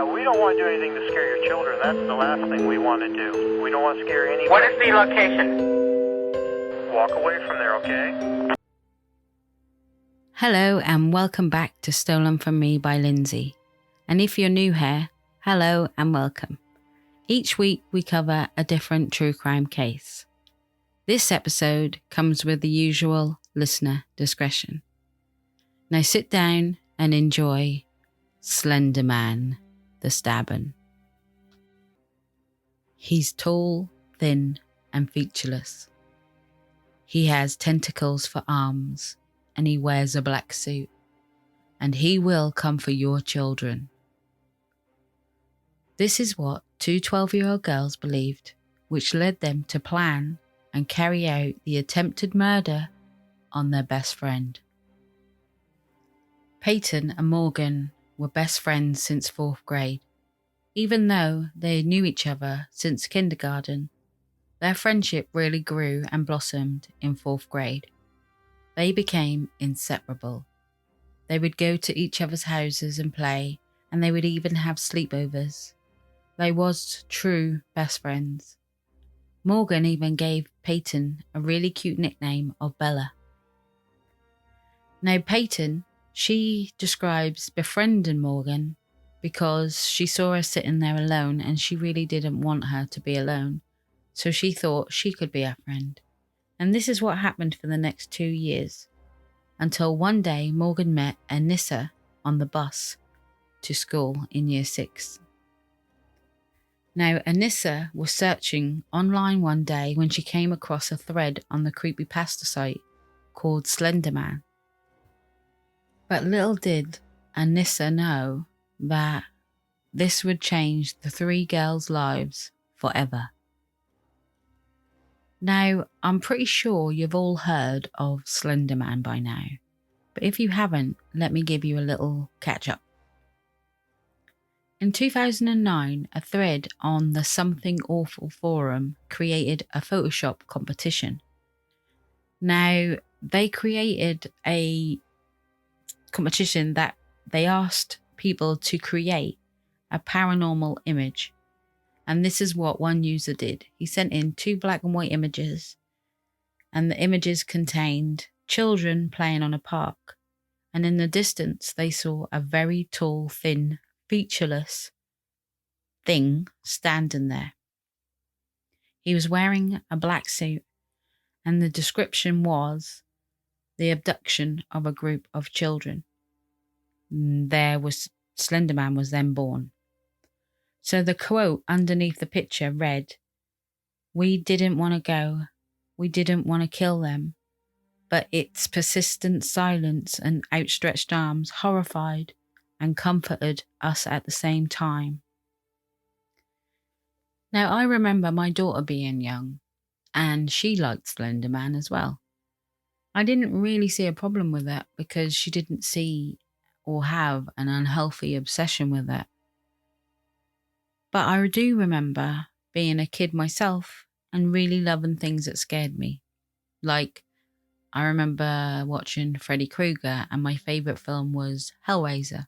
Yeah, we don't want to do anything to scare your children. That's the last thing we want to do. We don't want to scare anyone. What is the location? Walk away from there, okay? Hello and welcome back to Stolen From Me by Lindsay. And if you're new here, hello and welcome. Each week we cover a different true crime case. This episode comes with the usual listener discretion. Now sit down and enjoy Slenderman, the stabbin'. He's tall, thin and featureless. He has tentacles for arms and he wears a black suit. And he will come for your children. This is what two 12-year-old girls believed, which led them to plan and carry out the attempted murder on their best friend. Payton and Morgan were best friends since 4th grade. Even though they knew each other since kindergarten, their friendship really grew and blossomed in 4th grade. They became inseparable. They would go to each other's houses and play, and they would even have sleepovers. They was true best friends. Morgan even gave Payton a really cute nickname of Bella. Now Payton, she describes befriending Morgan because she saw her sitting there alone and she really didn't want her to be alone. So she thought she could be her friend. And this is what happened for the next 2 years. Until one day Morgan met Anissa on the bus to school in year 6. Now Anissa was searching online one day when she came across a thread on the creepypasta site called Slenderman. But little did Anissa know that this would change the 3 girls' lives forever. Now, I'm pretty sure you've all heard of Slenderman by now, but if you haven't, let me give you a little catch-up. In 2009, a thread on the Something Awful forum created a Photoshop competition. Now, they created a competition that they asked people to create a paranormal image. And this is what one user did. He sent in 2 black and white images, and the images contained children playing on a park. And in the distance, they saw a very tall, thin, featureless thing standing there. He was wearing a black suit, and the description was the abduction of a group of children. Slenderman was then born. So the quote underneath the picture read, "We didn't want to go. We didn't want to kill them. But its persistent silence and outstretched arms horrified and comforted us at the same time." Now I remember my daughter being young and she liked Slenderman as well. I didn't really see a problem with it because she didn't see or have an unhealthy obsession with it. But I do remember being a kid myself and really loving things that scared me. Like, I remember watching Freddy Krueger and my favourite film was Hellraiser.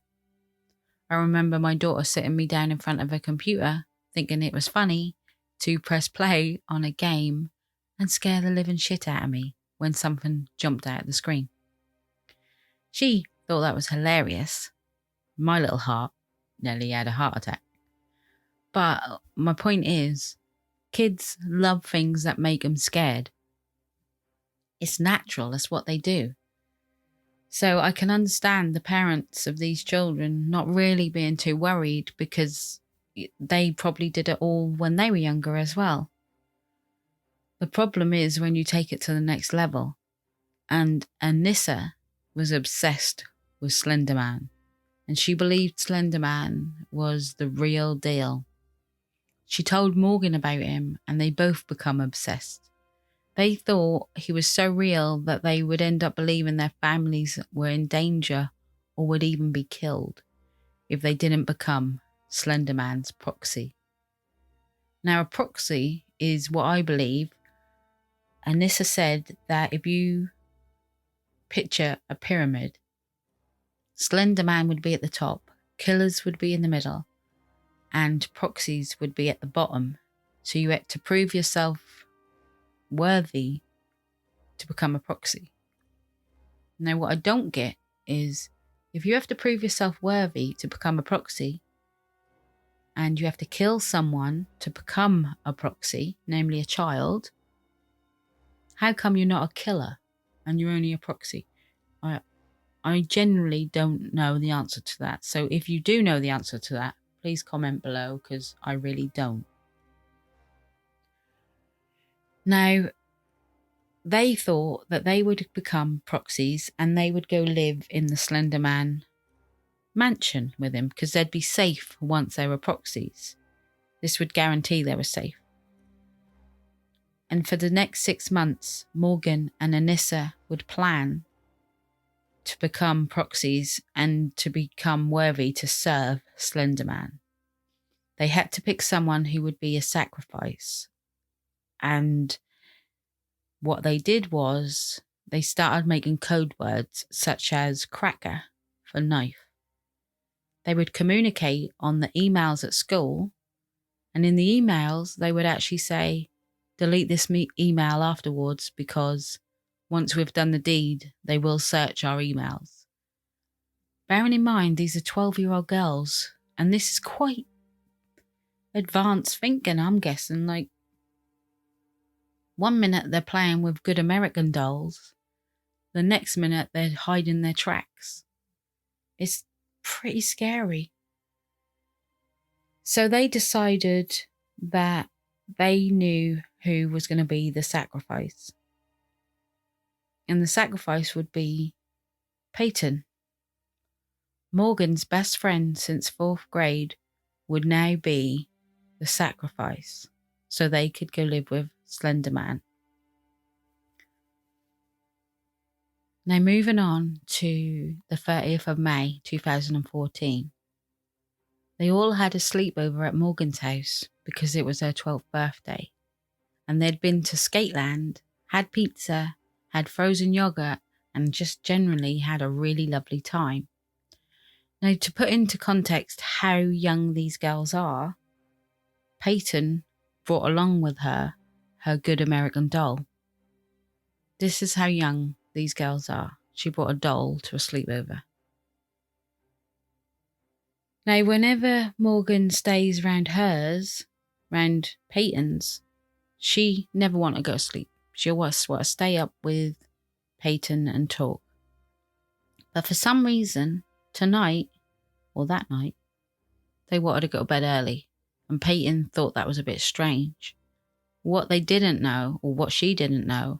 I remember my daughter sitting me down in front of a computer thinking it was funny to press play on a game and scare the living shit out of me when something jumped out of the screen. She thought that was hilarious. My little heart nearly had a heart attack. But my point is, kids love things that make them scared. It's natural, that's what they do. So I can understand the parents of these children not really being too worried because they probably did it all when they were younger as well. The problem is when you take it to the next level. And Anissa was obsessed with Slenderman. And she believed Slenderman was the real deal. She told Morgan about him and they both become obsessed. They thought he was so real that they would end up believing their families were in danger or would even be killed if they didn't become Slenderman's proxy. Now, a proxy is what I believe. Anissa said that if you picture a pyramid, Slenderman would be at the top, killers would be in the middle, and proxies would be at the bottom. So you had to prove yourself worthy to become a proxy. Now, what I don't get is if you have to prove yourself worthy to become a proxy and you have to kill someone to become a proxy, namely a child, how come you're not a killer and you're only a proxy? I generally don't know the answer to that. So if you do know the answer to that, please comment below, because I really don't. Now, they thought that they would become proxies and they would go live in the Slenderman mansion with him because they'd be safe once they were proxies. This would guarantee they were safe. And for the next 6 months, Morgan and Anissa would plan to become proxies and to become worthy to serve Slenderman. They had to pick someone who would be a sacrifice. And what they did was they started making code words such as cracker for knife. They would communicate on the emails at school, and in the emails they would actually say, delete this email afterwards because once we've done the deed, they will search our emails. Bearing in mind, these are 12-year-old girls, and this is quite advanced thinking, I'm guessing. Like, one minute they're playing with good American dolls, the next minute they're hiding their tracks. It's pretty scary. So they decided that they knew who was going to be the sacrifice. And the sacrifice would be Payton. Morgan's best friend since 4th grade would now be the sacrifice, so they could go live with Slenderman. Now, moving on to the 30th of May 2014. They all had a sleepover at Morgan's house because it was her 12th birthday. And they'd been to Skateland, had pizza, had frozen yogurt, and just generally had a really lovely time. Now, to put into context how young these girls are, Payton brought along with her good American doll. This is how young these girls are. She brought a doll to a sleepover. Now, whenever Morgan stays round Payton's, she never want to go to sleep. She always want to stay up with Payton and talk. But for some reason, tonight, or that night, they wanted to go to bed early. And Payton thought that was a bit strange. What they didn't know, or what she didn't know,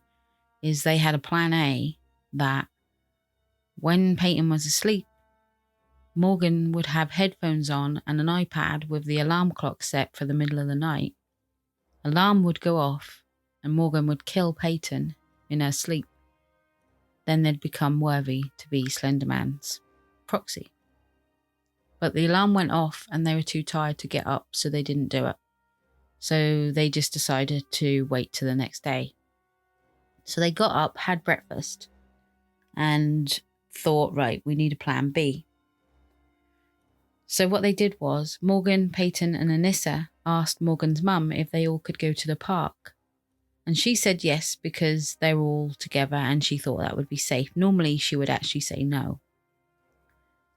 is they had a plan A that when Payton was asleep, Morgan would have headphones on and an iPad with the alarm clock set for the middle of the night. Alarm would go off and Morgan would kill Payton in her sleep. Then they'd become worthy to be Slenderman's proxy. But the alarm went off and they were too tired to get up, so they didn't do it. So they just decided to wait till the next day. So they got up, had breakfast, and thought, right, we need a plan B. So what they did was Morgan, Payton and Anissa asked Morgan's mum if they all could go to the park. And she said yes, because they were all together and she thought that would be safe. Normally she would actually say no.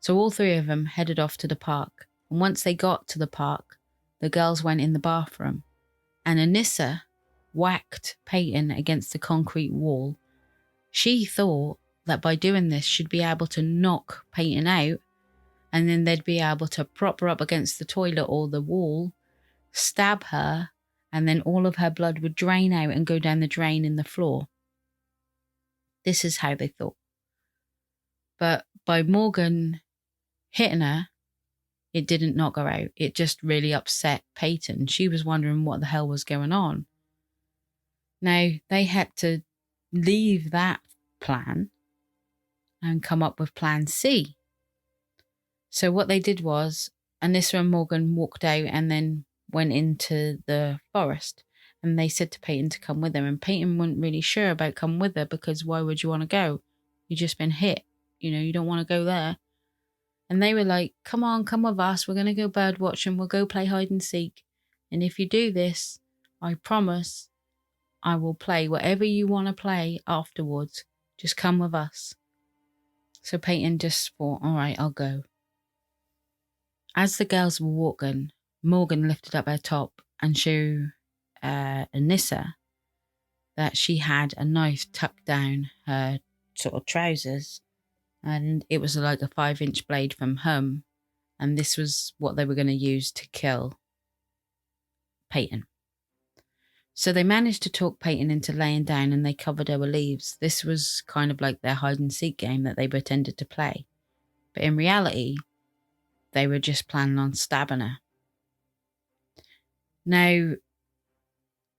So all three of them headed off to the park. And once they got to the park, the girls went in the bathroom. And Anissa whacked Payton against the concrete wall. She thought that by doing this, she'd be able to knock Payton out. And then they'd be able to prop her up against the toilet or the wall, stab her, and then all of her blood would drain out and go down the drain in the floor. This is how they thought. But by Morgan hitting her, it didn't knock her out. It just really upset Payton. She was wondering what the hell was going on. Now, they had to leave that plan and come up with plan C. So what they did was Anissa and Morgan walked out and then went into the forest, and they said to Payton to come with them. And Payton wasn't really sure about coming with her because why would you want to go? You've just been hit. You know, you don't want to go there. And they were like, come on, come with us. We're going to go bird watching. We'll go play hide and seek. And if you do this, I promise I will play whatever you want to play afterwards. Just come with us. So Payton just thought, all right, I'll go. As the girls were walking, Morgan lifted up her top and showed Anissa that she had a knife tucked down her sort of trousers. And it was like a 5-inch blade from home. And this was what they were going to use to kill Payton. So they managed to talk Payton into laying down and they covered her with leaves. This was kind of like their hide and seek game that they pretended to play. But in reality, they were just planning on stabbing her. Now,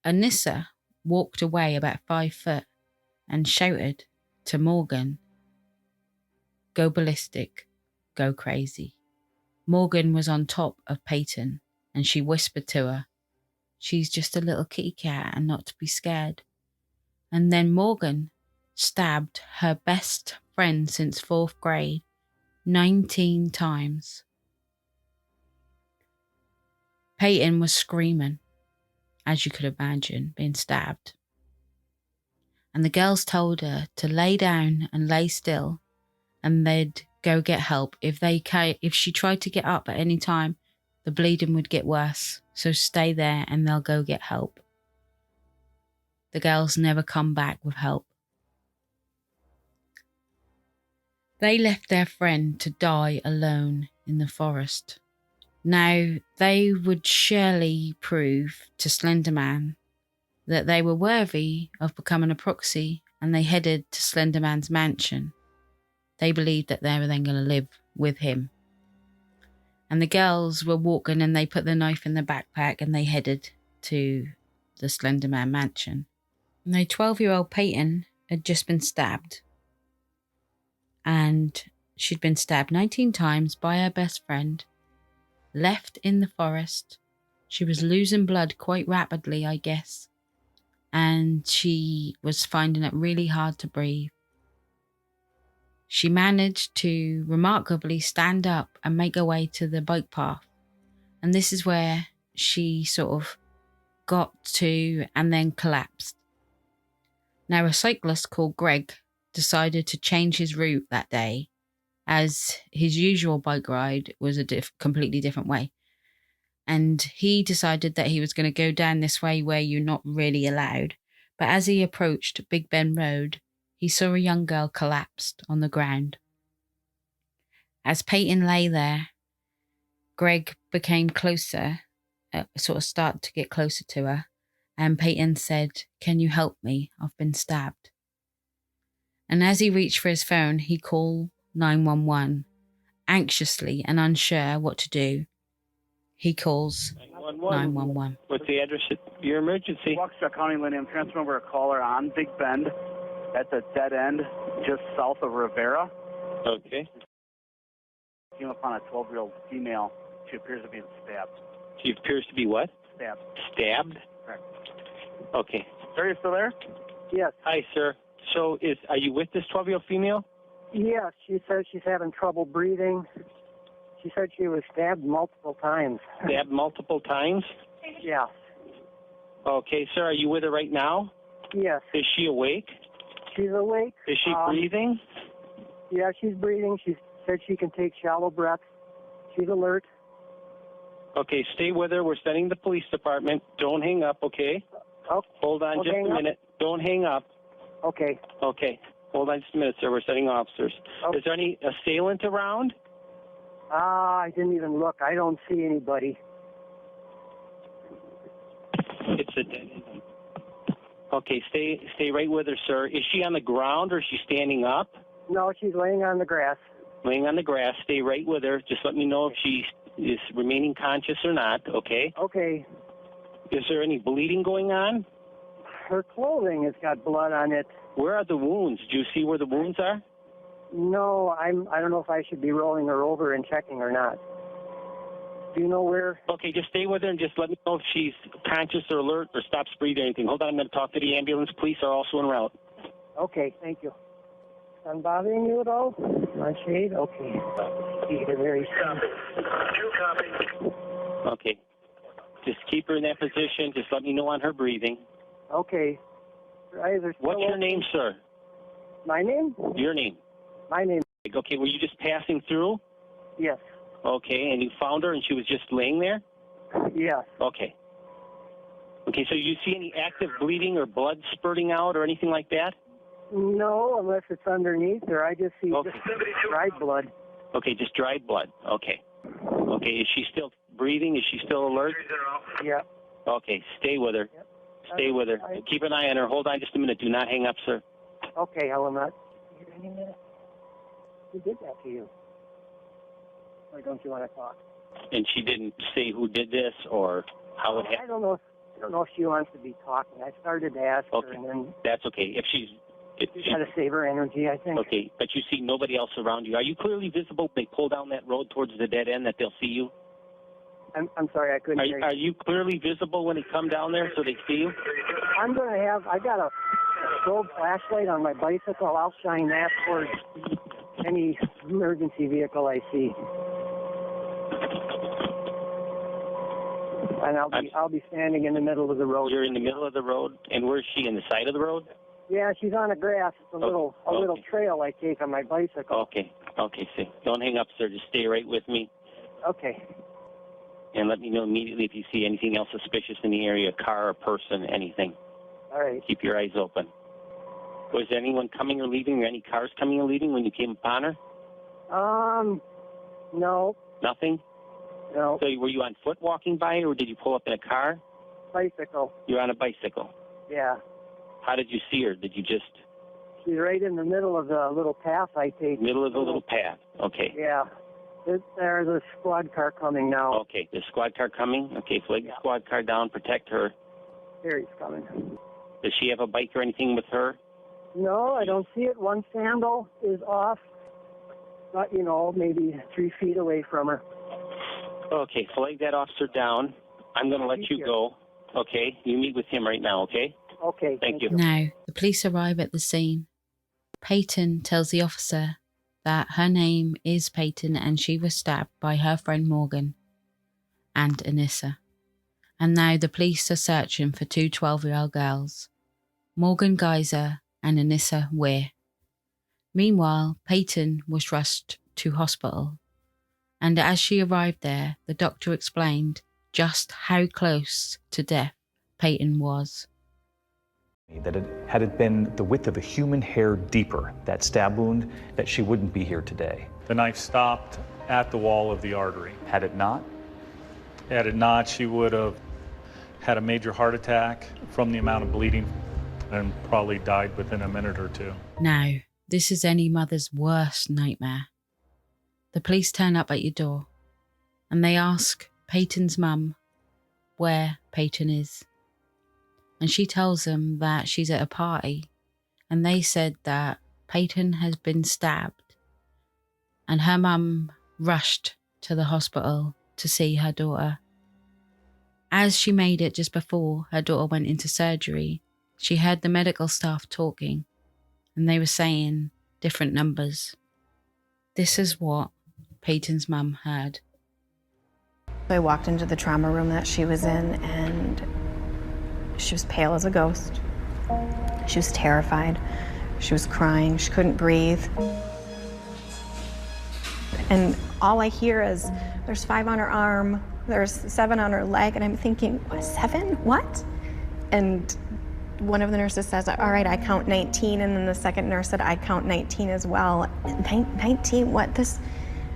Anissa walked away about 5 foot and shouted to Morgan, "Go ballistic, go crazy." Morgan was on top of Payton and she whispered to her, "She's just a little kitty cat and not to be scared." And then Morgan stabbed her best friend since 4th grade 19 times. Payton was screaming, as you could imagine, being stabbed. And the girls told her to lay down and lay still and they'd go get help. If she tried to get up at any time, the bleeding would get worse. So stay there and they'll go get help. The girls never come back with help. They left their friend to die alone in the forest. Now, they would surely prove to Slenderman that they were worthy of becoming a proxy, and they headed to Slenderman's mansion. They believed that they were then going to live with him. And the girls were walking and they put the knife in the backpack and they headed to the Slenderman mansion. Now, 12-year-old Payton had just been stabbed. And she'd been stabbed 19 times by her best friend, left in the forest. She was losing blood quite rapidly, I guess. And she was finding it really hard to breathe. She managed to remarkably stand up and make her way to the bike path. And this is where she sort of got to and then collapsed. Now, a cyclist called Greg decided to change his route that day, as his usual bike ride was a completely different way. And he decided that he was going to go down this way where you're not really allowed. But as he approached Big Ben Road, he saw a young girl collapsed on the ground. As Payton lay there, Greg became closer, sort of started to get closer to her. And Payton said, "Can you help me? I've been stabbed." And as he reached for his phone, he called 911. Anxiously and unsure what to do, he calls 911. What's the address of your emergency? Waukesha County, Lynn. I'm transferring over a caller on Big Bend. That's a dead end just south of Rivera. Okay. Came upon a 12-year-old female. She appears to be stabbed. She appears to be what? Stabbed. Stabbed? Correct. Okay. Sir, you still there? Yes. Hi, sir. So are you with this 12-year-old female? Yes, she says she's having trouble breathing. She said she was stabbed multiple times. Stabbed multiple times? Yeah. Okay, sir. Are you with her right now? Yes. Is she awake? She's awake. Is she breathing? Yeah, she's breathing. She said she can take shallow breaths. She's alert. Okay, stay with her. We're sending the police department. Don't hang up, okay? Oh, Hold on just a minute. Don't hang up. Okay. Okay. Hold on just a minute, sir. We're sending officers. Oh. Is there any assailant around? I didn't even look. I don't see anybody. It's a dead end. Okay, stay right with her, sir. Is she on the ground or is she standing up? No, she's laying on the grass. Laying on the grass. Stay right with her. Just let me know if she is remaining conscious or not, okay? Okay. Is there any bleeding going on? Her clothing has got blood on it. Where are the wounds? Do you see where the wounds are? No, I don't know if I should be rolling her over and checking or not. Do you know where? Okay, just stay with her and just let me know if she's conscious or alert or stops breathing or anything. Hold on, I'm going to talk to the ambulance. Police are also en route. Okay, thank you. I'm bothering you at all? My shade? Okay. see her very soon. Okay. Just keep her in that position. Just let me know on her breathing. Okay. Her eyes are still What's your open. name, sir? My name? Your name. My name. Okay, were you just passing through? Yes. Okay, and you found her and she was just laying there? Yes. Okay. Okay, so you see any active bleeding or blood spurting out or anything like that? No, unless it's underneath her. I just see just dried blood. Okay, just dried blood. Okay. Okay, is she still breathing? Is she still alert? Yeah. Okay, stay with her. Yep. Stay with her. Keep an eye on her. Hold on just a minute. Do not hang up, sir. Okay, I will not. Who did that to you? Or don't you want to talk? And she didn't say who did this or how it I happened? don't know. I don't know if she wants to be talking. I started to ask her, and then That's okay. If she's... she's got to save her energy, I think. Okay, but you see nobody else around you. Are you clearly visible when they pull down that road towards the dead end that they'll see you? I'm sorry, I couldn't hear you. Are you clearly visible when they come down there so they see you? I'm going to have, I got a strobe flashlight on my bicycle. I'll shine that towards any emergency vehicle I see. And I'll be standing in the middle of the road. You're in the middle of the road, and where's she, in the side of the road? Yeah, she's on the grass. It's a little trail I take on my bicycle. Okay, see. Don't hang up, sir. Just stay right with me. Okay. And let me know immediately if you see anything else suspicious in the area, a car, a person, anything. All right. Keep your eyes open. Was anyone coming or leaving, or any cars coming or leaving when you came upon her? No. Nothing? No. So were you on foot walking by, or did you pull up in a car? Bicycle. You're on a bicycle. Yeah. How did you see her? Did you just... She's right in the middle of the little path I take. Middle of the little path. Okay. Yeah. There's a squad car coming now. Okay, the squad car coming? Okay, flag the squad car down, protect her. There he's coming. Does she have a bike or anything with her? No, I don't see it. One sandal is off, but, maybe 3 feet away from her. Okay, flag that officer down. I'm going to let you go. Okay, you meet with him right now, okay? Okay, Thank you. Now, the police arrive at the scene. Payton tells the officer that her name is Payton and she was stabbed by her friend Morgan and Anissa. And now the police are searching for two 12-year-old girls, Morgan Geyser and Anissa Weir. Meanwhile, Payton was rushed to hospital, and as she arrived there, the doctor explained just how close to death Payton was. That had it been the width of a human hair deeper, that stab wound, that she wouldn't be here today. The knife stopped at the wall of the artery. Had it not? Had it not, she would have had a major heart attack from the amount of bleeding and probably died within a minute or two. Now, this is any mother's worst nightmare. The police turn up at your door and they ask Payton's mum where Payton is. And she tells them that she's at a party, and they said that Payton has been stabbed, and her mum rushed to the hospital to see her daughter. As she made it just before her daughter went into surgery, she heard the medical staff talking, and they were saying different numbers. This is what Payton's mum heard. I walked into the trauma room that she was in, and she was pale as a ghost. She was terrified. She was crying. She couldn't breathe. And all I hear is, there's 5 on her arm, there's 7 on her leg, and I'm thinking, what, 7? What? And one of the nurses says, all right, I count 19, and then the second nurse said, I count 19 as well. 19? What?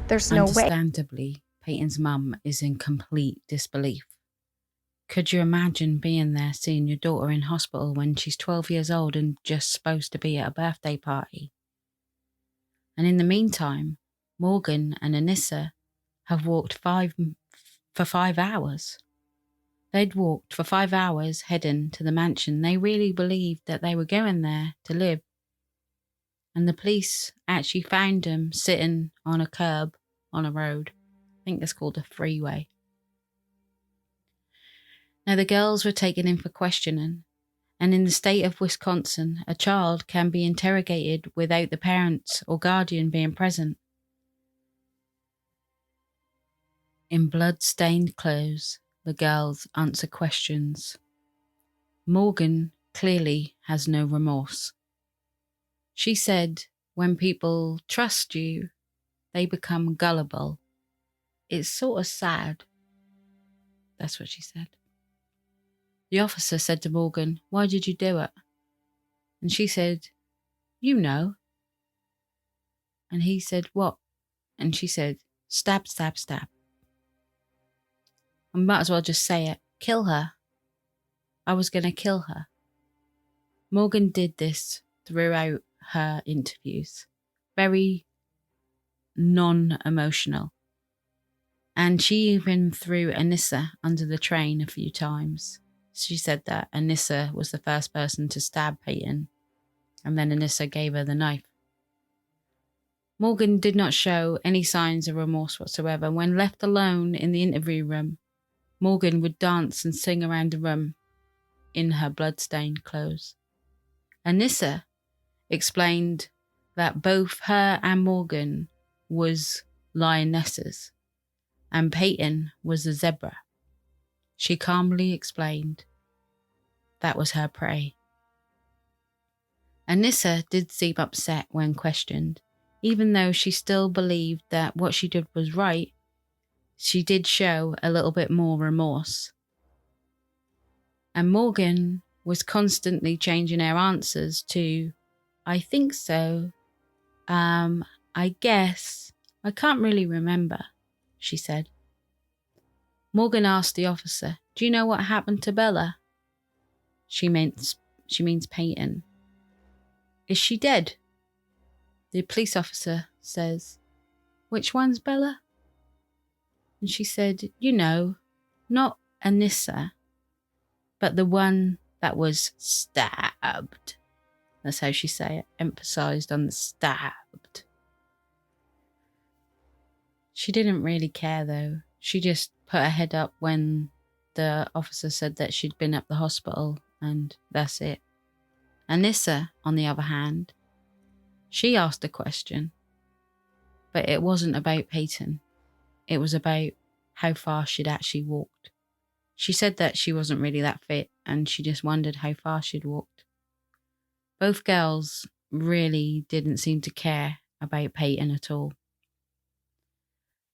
There's no way. Understandably, Payton's mum is in complete disbelief. Could you imagine being there, seeing your daughter in hospital when she's 12 years old and just supposed to be at a birthday party? And in the meantime, Morgan and Anissa have walked for 5 hours. They'd walked for 5 hours heading to the mansion. They really believed that they were going there to live. And the police actually found them sitting on a curb on a road. I think that's called a freeway. Now, the girls were taken in for questioning, and in the state of Wisconsin, a child can be interrogated without the parents or guardian being present. In blood-stained clothes, the girls answer questions. Morgan clearly has no remorse. She said, when people trust you, they become gullible. It's sort of sad. That's what she said. The officer said to Morgan, "Why did you do it?" And she said, "You know." And he said, "What?" And she said, "Stab, stab, stab." I might as well just say it. Kill her. I was going to kill her. Morgan did this throughout her interviews. Very non-emotional. And she even threw Anissa under the train a few times. She said that Anissa was the first person to stab Payton, and then Anissa gave her the knife. Morgan did not show any signs of remorse whatsoever. When left alone in the interview room, Morgan would dance and sing around the room in her blood-stained clothes. Anissa explained that both her and Morgan was lionesses, and Payton was a zebra. She calmly explained that was her prey. Anissa did seem upset when questioned. Even though she still believed that what she did was right, she did show a little bit more remorse. And Morgan was constantly changing her answers to, "I think so, I guess, I can't really remember," she said. Morgan asked the officer, "Do you know what happened to Bella?" She means Payton. "Is she dead?" The police officer says, "Which one's Bella?" And she said, "You know, not Anissa, but the one that was stabbed." That's how she say it, emphasised on the stabbed. She didn't really care though. She just put her head up when the officer said that she'd been at the hospital, and that's it. Anissa, on the other hand, she asked a question, but it wasn't about Payton. It was about how far she'd actually walked. She said that she wasn't really that fit, and she just wondered how far she'd walked. Both girls really didn't seem to care about Payton at all.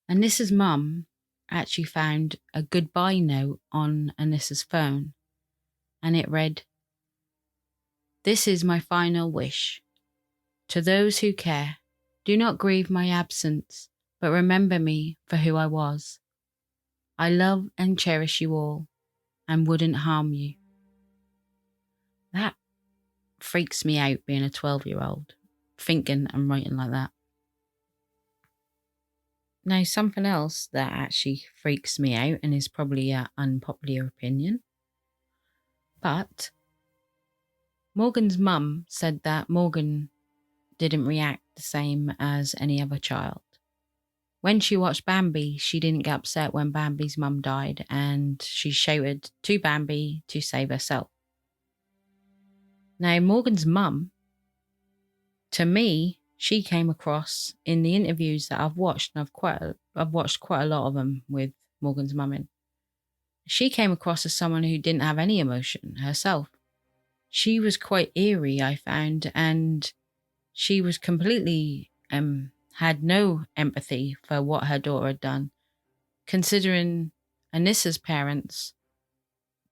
Anissa's mum actually found a goodbye note on Anissa's phone, and it read, "This is my final wish. To those who care, do not grieve my absence, but remember me for who I was. I love and cherish you all, and wouldn't harm you." That freaks me out, being a 12-year-old, thinking and writing like that. Now, something else that actually freaks me out, and is probably an unpopular opinion, but Morgan's mum said that Morgan didn't react the same as any other child. When she watched Bambi, she didn't get upset when Bambi's mum died, and she shouted to Bambi to save herself. Now, Morgan's mum, to me, she came across in the interviews that I've watched, and I've watched quite a lot of them with Morgan's mum in. She came across as someone who didn't have any emotion herself. She was quite eerie, I found, and she was completely had no empathy for what her daughter had done, considering Anissa's parents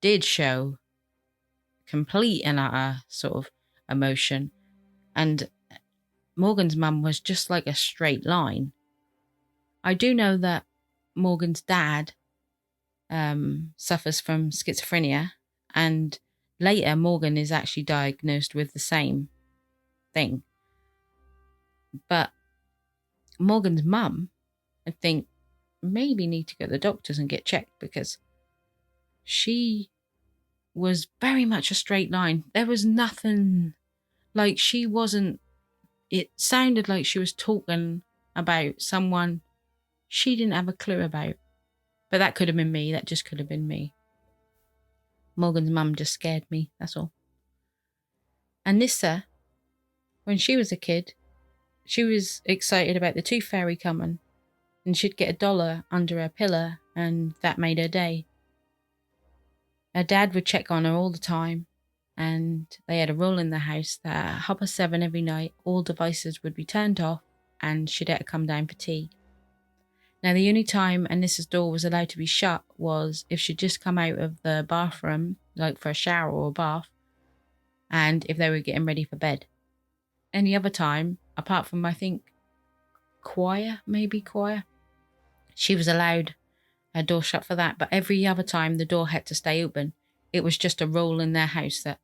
did show complete and utter sort of emotion, and Morgan's mum was just like a straight line. I do know that Morgan's dad suffers from schizophrenia, and later Morgan is actually diagnosed with the same thing. But Morgan's mum, I think, maybe need to go to the doctors and get checked, because she was very much a straight line. There was nothing, like, she wasn't, it sounded like she was talking about someone she didn't have a clue about. But that could have been me. That just could have been me. Morgan's mum just scared me, that's all. Anissa, when she was a kid, she was excited about the tooth fairy coming. and she'd get $1 under her pillow, and that made her day. Her dad would check on her all the time, and they had a rule in the house that at 7:30 every night, all devices would be turned off and she'd have to come down for tea. Now, the only time Anissa's door was allowed to be shut was if she'd just come out of the bathroom, like for a shower or a bath, and if they were getting ready for bed. Any other time, apart from, I think, choir, she was allowed her door shut for that, but every other time the door had to stay open. It was just a rule in their house that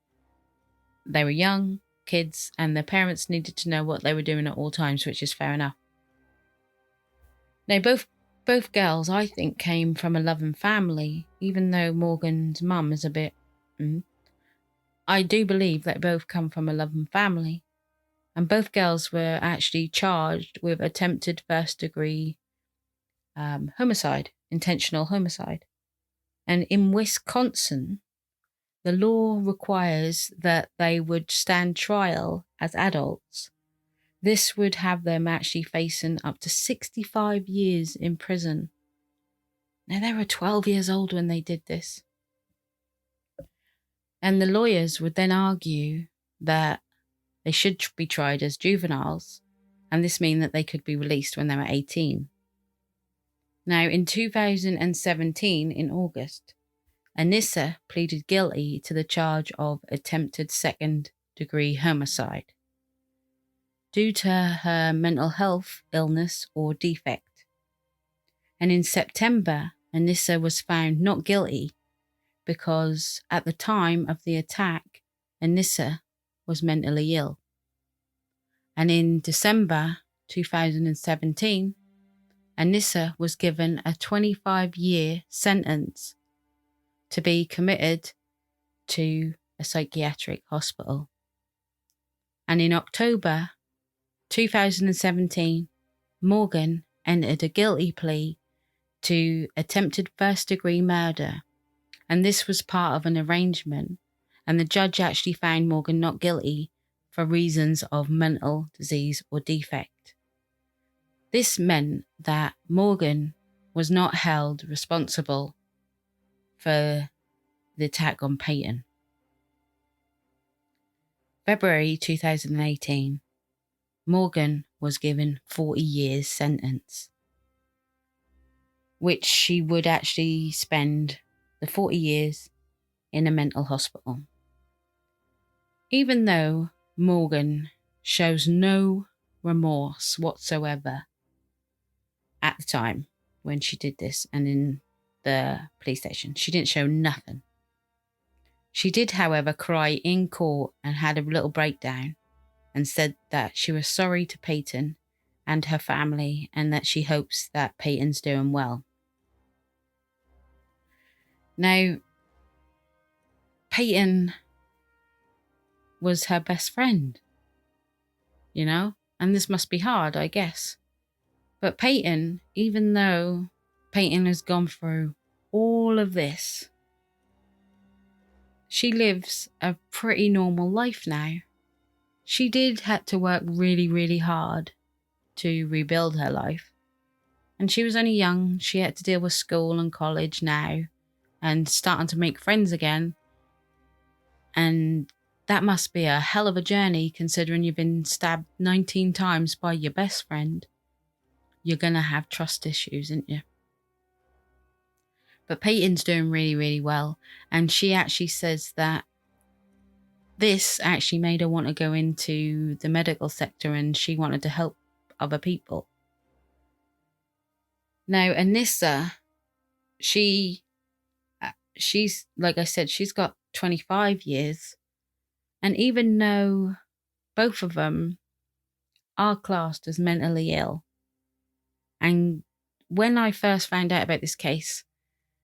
they were young kids and their parents needed to know what they were doing at all times, which is fair enough. Now, both girls, I think, came from a loving family, even though Morgan's mum is a bit... I do believe that both come from a loving family. And both girls were actually charged with attempted first-degree homicide, intentional homicide. And in Wisconsin, the law requires that they would stand trial as adults. This would have them actually facing up to 65 years in prison. Now, they were 12 years old when they did this. And the lawyers would then argue that they should be tried as juveniles, and this means that they could be released when they were 18. Now, in 2017, in August, Anissa pleaded guilty to the charge of attempted second-degree homicide due to her mental health illness or defect. And in September, Anissa was found not guilty because at the time of the attack, Anissa was mentally ill. And in December 2017, Anissa was given a 25-year sentence to be committed to a psychiatric hospital. And in October 2017, Morgan entered a guilty plea to attempted first-degree murder, and this was part of an arrangement, and the judge actually found Morgan not guilty for reasons of mental disease or defect. This meant that Morgan was not held responsible for the attack on Payton. February 2018, Morgan was given 40 years sentence, which she would actually spend the 40 years in a mental hospital. Even though Morgan shows no remorse whatsoever at the time when she did this and in the police station, she didn't show nothing. She did, however, cry in court and had a little breakdown and said that she was sorry to Payton and her family and that she hopes that Payton's doing well. Now, Payton was her best friend, you know, and this must be hard, I guess. But Payton, even though Payton has gone through all of this, she lives a pretty normal life now. She did have to work really, really hard to rebuild her life. And she was only young. She had to deal with school and college now and starting to make friends again. And that must be a hell of a journey considering you've been stabbed 19 times by your best friend. You're going to have trust issues, aren't you? But Payton's doing really, really well. And she actually says that this actually made her want to go into the medical sector and she wanted to help other people. Now, Anissa, she's, like I said, she's got 25 years. And even though both of them are classed as mentally ill, and when I first found out about this case,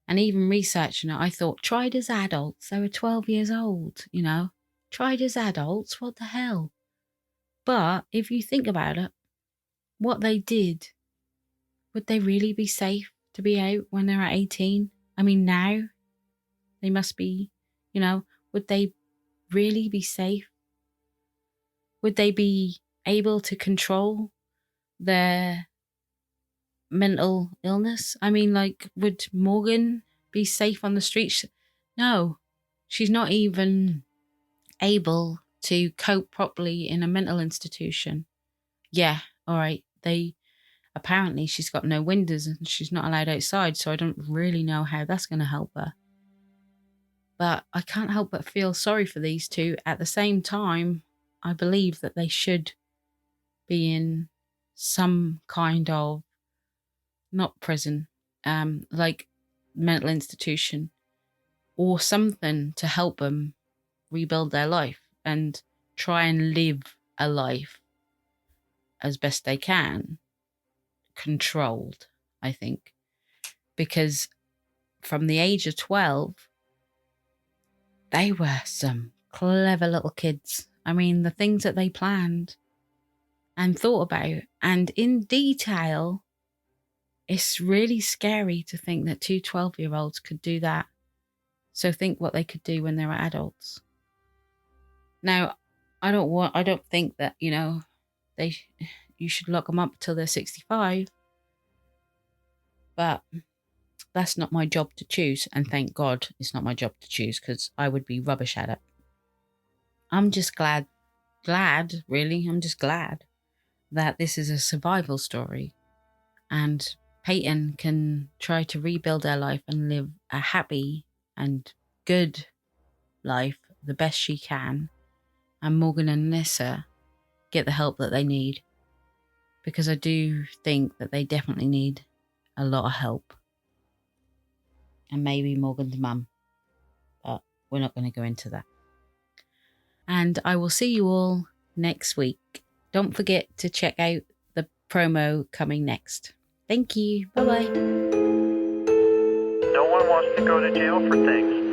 and even researching it, I thought, tried as adults, they were 12 years old, you know. Tried as adults, what the hell? But if you think about it, what they did, would they really be safe to be out when they're at 18? I mean, now they must be, you know, would they really be safe? Would they be able to control their mental illness. I mean, like, would Morgan be safe on the streets? No, she's not even able to cope properly in a mental institution. Yeah, all right. Apparently she's got no windows and she's not allowed outside, so I don't really know how that's going to help her. But I can't help but feel sorry for these two. At the same time, I believe that they should be in some kind of, not prison, like mental institution or something to help them rebuild their life and try and live a life as best they can, controlled, I think. Because from the age of 12, they were some clever little kids. I mean, the things that they planned and thought about, and in detail, it's really scary to think that two 12-year-olds could do that. So think what they could do when they were adults. Now, I don't think that, you should lock them up till they're 65. But that's not my job to choose. And thank God it's not my job to choose, because I would be rubbish at it. I'm just glad, really, I'm just glad that this is a survival story. And Payton can try to rebuild her life and live a happy and good life the best she can. And Morgan and Nessa get the help that they need. Because I do think that they definitely need a lot of help. And maybe Morgan's mum. But we're not going to go into that. And I will see you all next week. Don't forget to check out the promo coming next. Thank you. Bye-bye. No one wants to go to jail for things.